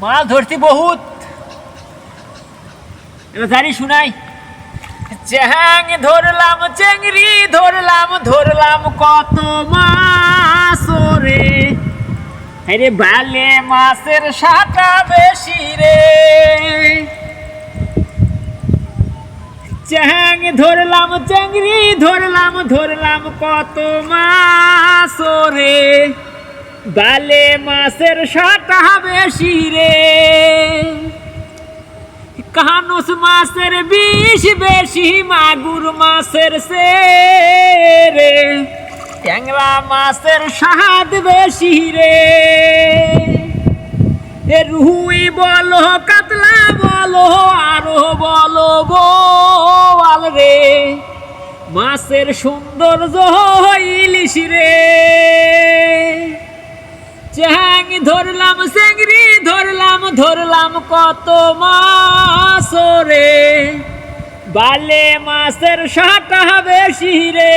মাছ ধরছি বহুত, এবার জানি শুনাই। চ্যাং ধরলাম, চেংড়ি ধরলাম, ধরলাম কত মাছ রে, আরে বালে মাছের সাটা বেশি রে। চ্যাং ধরলাম, চেংড়ি ধরলাম, ধরলাম কত মাছ রে, বালে মাছের সাটা বেশি রে। কানুস মাছের বিষ বেশি, মাগুর মাছের রে, ট্যাংরা মাছের স্বাদ বেশি রে। রুই বলো, কাতলা বলো, আরো বলো বোয়াল রে, মাছের সৌন্দর্য ইলিশ রে। চ্যাং ধরলাম, চেংড়ি ধরলাম, ধরলাম কত মাছ রে, বালে মাছের সাটা বেশি রে।